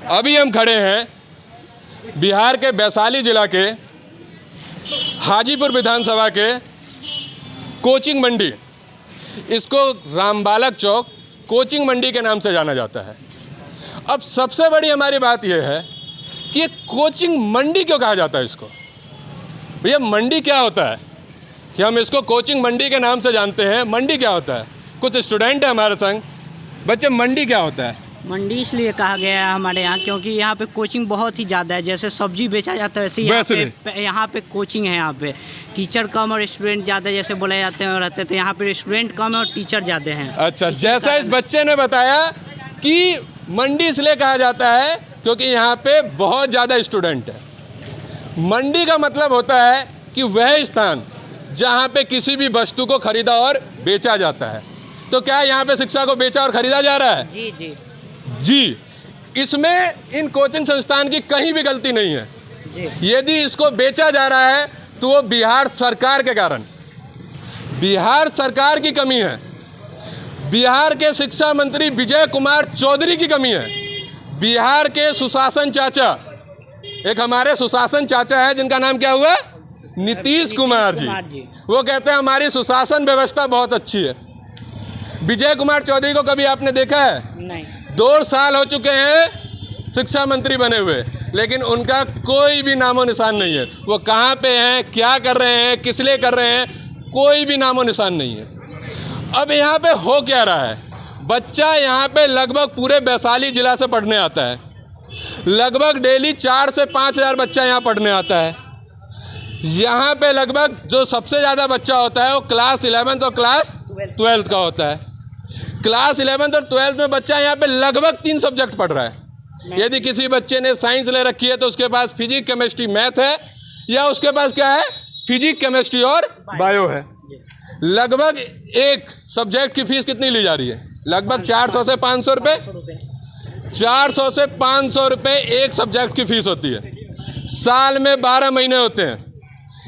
अभी हम खड़े हैं बिहार के वैशाली जिला के हाजीपुर विधानसभा के कोचिंग मंडी, इसको रामबालक चौक कोचिंग मंडी के नाम से जाना जाता है। अब सबसे बड़ी हमारी बात यह है कि ये कोचिंग मंडी क्यों कहा जाता है इसको? भैया मंडी क्या होता है कि हम इसको कोचिंग मंडी के नाम से जानते हैं। मंडी क्या होता है? कुछ स्टूडेंट है हमारे संग, बच्चे मंडी क्या होता है? मंडी इसलिए कहा गया है हमारे यहाँ क्योंकि यहाँ पे कोचिंग बहुत ही ज़्यादा है। जैसे सब्जी बेचा जाता है वैसे यहाँ पे कोचिंग है। यहाँ पे टीचर कम और स्टूडेंट ज़्यादा जैसे बोले जाते हैं और रहते थे। यहाँ पे स्टूडेंट कम है और टीचर ज़्यादा हैं। अच्छा, जैसा इस बच्चे ने बताया कि मंडी इसलिए कहा जाता है क्योंकि यहाँ पे बहुत ज़्यादा स्टूडेंट है। मंडी का मतलब होता है कि वह स्थान जहाँ पे किसी भी वस्तु को खरीदा और बेचा जाता है। तो क्या यहाँ पे शिक्षा को बेचा और खरीदा जा रहा है? जी जी जी। इसमें इन कोचिंग संस्थान की कहीं भी गलती नहीं है जी। यदि इसको बेचा जा रहा है तो वो बिहार सरकार के कारण, बिहार सरकार की कमी है, बिहार के शिक्षा मंत्री विजय कुमार चौधरी की कमी है, बिहार के सुशासन चाचा, एक हमारे सुशासन चाचा है जिनका नाम क्या हुआ? नीतीश कुमार जी। वो कहते हैं हमारी सुशासन व्यवस्था बहुत अच्छी है। विजय कुमार चौधरी को कभी आपने देखा है? नहीं। 2 साल हो चुके हैं शिक्षा मंत्री बने हुए, लेकिन उनका कोई भी नामो निशान नहीं है। वो कहाँ पे हैं, क्या कर रहे हैं, किस लिए कर रहे हैं, कोई भी नामो निशान नहीं है। अब यहाँ पे हो क्या रहा है? बच्चा यहाँ पे लगभग पूरे वैशाली जिला से पढ़ने आता है। लगभग डेली 4 से 5 हज़ार बच्चा यहाँ पढ़ने आता है। यहाँ पे लगभग जो सबसे ज़्यादा बच्चा होता है वो क्लास 11 और क्लास 12 का होता है। क्लास 11 और 12 में बच्चा यहाँ पे लगभग 3 सब्जेक्ट पढ़ रहा है। यदि किसी बच्चे ने साइंस ले रखी है तो उसके पास फिजिक्स, केमिस्ट्री, मैथ है, या उसके पास क्या है? फिजिक्स, केमिस्ट्री और बायो है। लगभग एक सब्जेक्ट की फीस कितनी ली जा रही है? लगभग 400 से 500 रुपये। 400 से 500 रुपये एक सब्जेक्ट की फीस होती है। साल में 12 महीने होते हैं।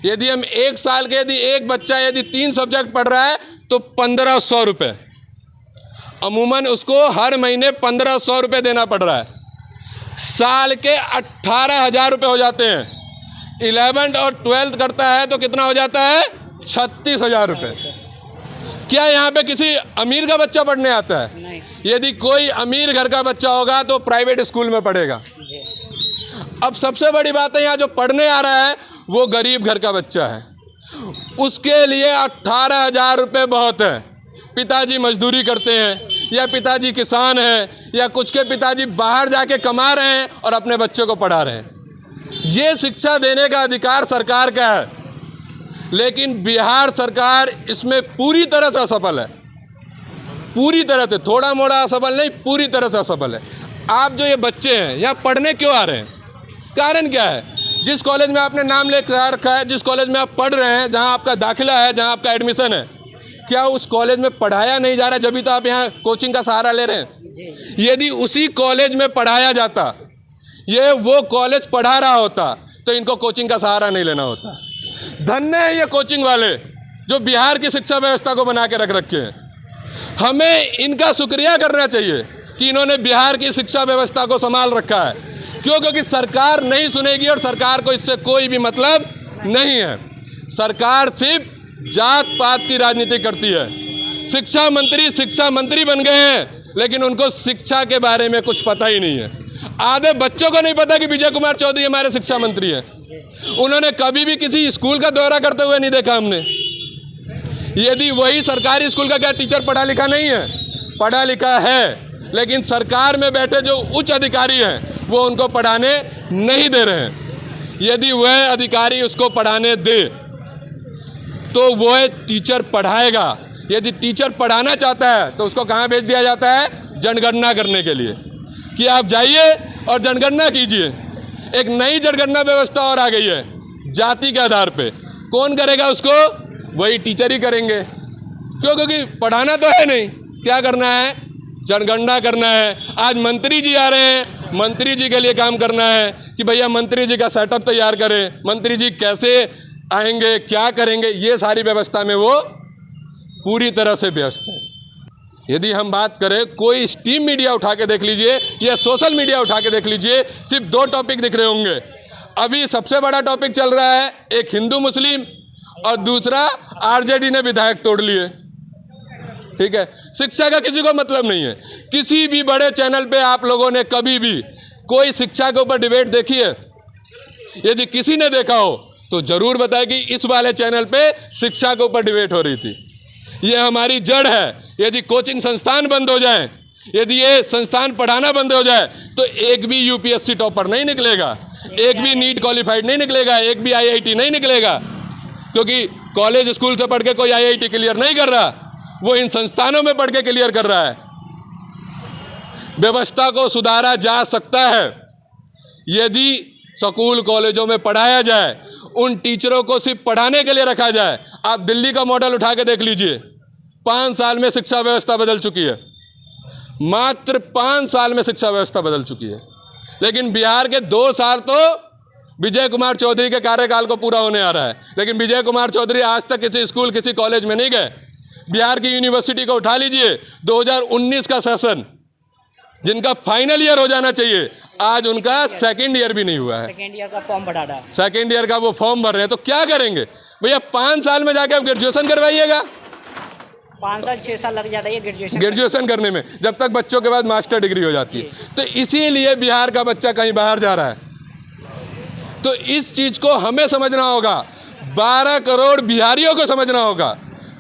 यदि हम एक साल के यदि एक बच्चा यदि 3 सब्जेक्ट पढ़ रहा है तो 1500 रुपये, अमूमन उसको हर महीने 1500 रुपये देना पड़ रहा है। साल के 18,000 रुपये हो जाते हैं। 11 और 12 करता है तो कितना हो जाता है? 36,000 रुपये। क्या यहाँ पे किसी अमीर का बच्चा पढ़ने आता है? नहीं। यदि कोई अमीर घर का बच्चा होगा तो प्राइवेट स्कूल में पढ़ेगा। अब सबसे बड़ी बात है यहाँ जो पढ़ने आ रहा है वो गरीब घर का बच्चा है, उसके लिए 18,000 रुपये बहुत है। पिताजी मजदूरी करते हैं या पिताजी किसान हैं या कुछ के पिताजी बाहर जाके कमा रहे हैं और अपने बच्चों को पढ़ा रहे हैं। ये शिक्षा देने का अधिकार सरकार का है, लेकिन बिहार सरकार इसमें पूरी तरह से असफल है। पूरी तरह से, थोड़ा मोड़ा असफल नहीं, पूरी तरह से असफल है। आप जो ये बच्चे हैं यहाँ पढ़ने क्यों आ रहे हैं? कारण क्या है? जिस कॉलेज में आपने नाम लेकर रखा है, जिस कॉलेज में आप पढ़ रहे हैं, जहाँ आपका दाखिला है, जहाँ आपका एडमिशन है, क्या उस कॉलेज में पढ़ाया नहीं जा रहा? जब भी तो आप यहाँ कोचिंग का सहारा ले रहे हैं। यदि उसी कॉलेज में पढ़ाया जाता, ये वो कॉलेज पढ़ा रहा होता तो इनको कोचिंग का सहारा नहीं लेना होता। धन्य है ये कोचिंग वाले जो बिहार की शिक्षा व्यवस्था को बना के रख रखे हैं। हमें इनका शुक्रिया करना चाहिए कि इन्होंने बिहार की शिक्षा व्यवस्था को संभाल रखा है। क्यों? क्योंकि सरकार नहीं सुनेगी और सरकार को इससे कोई भी मतलब नहीं है। सरकार सिर्फ जात पात की राजनीति करती है। शिक्षा मंत्री बन गए हैं, लेकिन उनको शिक्षा के बारे में कुछ पता ही नहीं है। आधे बच्चों को नहीं पता कि विजय कुमार चौधरी हमारे शिक्षा मंत्री हैं। उन्होंने कभी भी किसी स्कूल का दौरा करते हुए नहीं देखा हमने। यदि वही सरकारी स्कूल का क्या टीचर पढ़ा लिखा नहीं है? पढ़ा लिखा है, लेकिन सरकार में बैठे जो उच्च अधिकारी हैं वो उनको पढ़ाने नहीं दे रहे हैं। यदि वह अधिकारी उसको पढ़ाने दे तो वह टीचर पढ़ाएगा। यदि टीचर पढ़ाना चाहता है तो उसको कहाँ भेज दिया जाता है? जनगणना करने के लिए कि आप जाइए और जनगणना कीजिए। एक नई जनगणना व्यवस्था और आ गई है जाति के आधार पे। कौन करेगा उसको? वही टीचर ही करेंगे। क्यों? क्योंकि पढ़ाना तो है नहीं, क्या करना है? जनगणना करना है। आज मंत्री जी आ रहे हैं, मंत्री जी के लिए काम करना है कि भैया मंत्री जी का सेटअप तैयार करें, मंत्री जी कैसे आएंगे, क्या करेंगे, ये सारी व्यवस्था में वो पूरी तरह से व्यस्त है। यदि हम बात करें, कोई स्ट्रीम मीडिया उठा के देख लीजिए या सोशल मीडिया उठा के देख लीजिए, सिर्फ 2 टॉपिक दिख रहे होंगे। अभी सबसे बड़ा टॉपिक चल रहा है, एक हिंदू मुस्लिम और दूसरा आरजेडी ने विधायक तोड़ लिए। ठीक है, शिक्षा का किसी को मतलब नहीं है। किसी भी बड़े चैनल पे आप लोगों ने कभी भी कोई शिक्षा के ऊपर डिबेट देखी है? यदि किसी ने देखा हो तो जरूर बताएं कि इस वाले चैनल पे शिक्षा के ऊपर डिबेट हो रही थी। ये हमारी जड़ है। यदि कोचिंग संस्थान बंद हो जाए, यदि ये संस्थान पढ़ाना बंद हो जाए, तो एक भी यूपीएससी टॉपर नहीं निकलेगा, एक भी नीट क्वालिफाइड नहीं निकलेगा, एक भी आईआईटी नहीं निकलेगा, क्योंकि कॉलेज स्कूल से पढ़ के कोई आईआईटी क्लियर नहीं कर रहा, वो इन संस्थानों में पढ़ के क्लियर कर रहा है। व्यवस्था को सुधारा जा सकता है यदि स्कूल कॉलेजों में पढ़ाया जाए, उन टीचरों को सिर्फ पढ़ाने के लिए रखा जाए। आप दिल्ली का मॉडल उठा के देख लीजिए, 5 साल में शिक्षा व्यवस्था बदल चुकी है। मात्र 5 साल में शिक्षा व्यवस्था बदल चुकी है। लेकिन बिहार के 2 साल तो विजय कुमार चौधरी के कार्यकाल को पूरा होने आ रहा है, लेकिन विजय कुमार चौधरी आज तक किसी स्कूल किसी कॉलेज में नहीं गए। बिहार की यूनिवर्सिटी को उठा लीजिए, 2019 का सेशन जिनका फाइनल ईयर हो जाना चाहिए, आज उनका सेकेंड ईयर भी नहीं हुआ है। सेकेंड ईयर का फॉर्म भरा रहा है, सेकेंड ईयर का वो फॉर्म भर रहे हैं, तो क्या करेंगे भैया? 5 साल में जाके आप ग्रेजुएशन करवाइएगा? 5 साल 6 साल लग जाता है ग्रेजुएशन करने में, जब तक बच्चों के बाद मास्टर डिग्री हो जाती है। तो इसीलिए बिहार का बच्चा कहीं बाहर जा रहा है। तो इस चीज़ को हमें समझना होगा, 12 करोड़ बिहारियों को समझना होगा।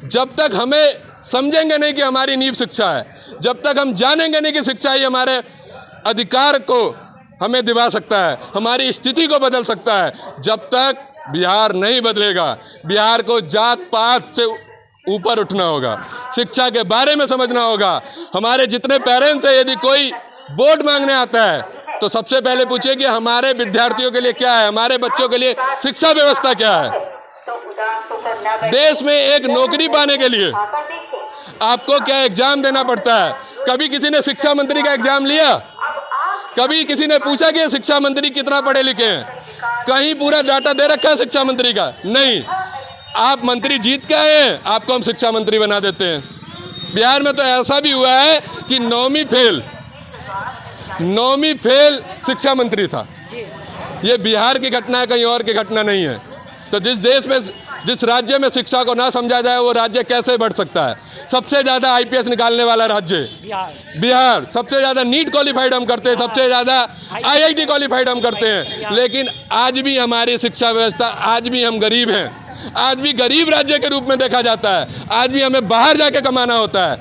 जब तक हमें समझेंगे नहीं कि हमारी नींव शिक्षा है, जब तक हम जानेंगे नहीं कि शिक्षा ही हमारे अधिकार को हमें दिवा सकता है, हमारी स्थिति को बदल सकता है, जब तक बिहार नहीं बदलेगा। बिहार को जात पात से ऊपर उठना होगा, शिक्षा के बारे में समझना होगा। हमारे जितने पेरेंट्स हैं, यदि कोई वोट मांगने आता है तो सबसे पहले पूछिए कि हमारे विद्यार्थियों के लिए क्या है, हमारे बच्चों के लिए शिक्षा व्यवस्था क्या है। देश में एक नौकरी पाने के लिए आपको क्या एग्जाम देना पड़ता है? कभी किसी ने शिक्षा मंत्री का एग्जाम लिया? कभी किसी ने पूछा कि शिक्षा मंत्री कितना पढ़े लिखे हैं? कहीं पूरा डाटा दे रखा है शिक्षा मंत्री का? नहीं। आप मंत्री जीत के आए हैं, आपको हम शिक्षा मंत्री बना देते हैं। बिहार में तो ऐसा भी हुआ है कि 9वीं फेल शिक्षा मंत्री था। ये बिहार की घटना है, कहीं और की घटना नहीं है। तो जिस राज्य में शिक्षा को ना समझा जाए, वो राज्य कैसे बढ़ सकता है? सबसे ज़्यादा आईपीएस निकालने वाला राज्य बिहार, सबसे ज़्यादा नीट क्वालिफाइड हम करते हैं, सबसे ज़्यादा आईआईटी क्वालिफाइड हम करते हैं। लेकिन आज भी हमारी शिक्षा व्यवस्था, आज भी हम गरीब हैं, आज भी गरीब राज्य के रूप में देखा जाता है, आज भी हमें बाहर जाके कमाना होता है।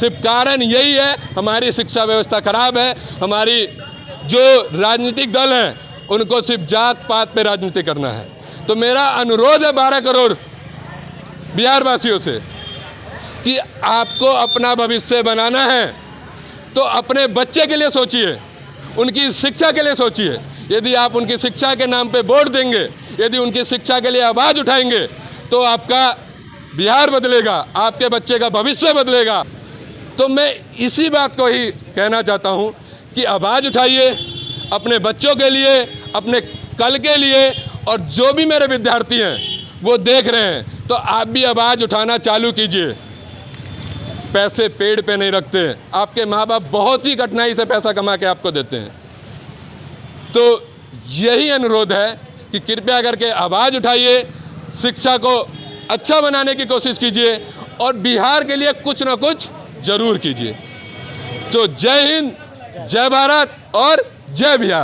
सिर्फ कारण यही है, हमारी शिक्षा व्यवस्था खराब है। हमारी जो राजनीतिक दल हैं, उनको सिर्फ जात पात पे राजनीति करना है। तो मेरा अनुरोध है 12 करोड़ बिहार वासियों से कि आपको अपना भविष्य बनाना है तो अपने बच्चे के लिए सोचिए, उनकी शिक्षा के लिए सोचिए। यदि आप उनकी शिक्षा के नाम पे वोट देंगे, यदि उनकी शिक्षा के लिए आवाज़ उठाएंगे, तो आपका बिहार बदलेगा, आपके बच्चे का भविष्य बदलेगा। तो मैं इसी बात को ही कहना चाहता हूँ कि आवाज़ उठाइए अपने बच्चों के लिए, अपने कल के लिए। और जो भी मेरे विद्यार्थी हैं वो देख रहे हैं, तो आप भी आवाज़ उठाना चालू कीजिए। पैसे पेड़ पे नहीं रखते, आपके माँ बाप बहुत ही कठिनाई से पैसा कमा के आपको देते हैं। तो यही अनुरोध है कि कृपया करके आवाज़ उठाइए, शिक्षा को अच्छा बनाने की कोशिश कीजिए और बिहार के लिए कुछ ना कुछ ज़रूर कीजिए। तो जय हिंद, जय भारत और जय बिहार।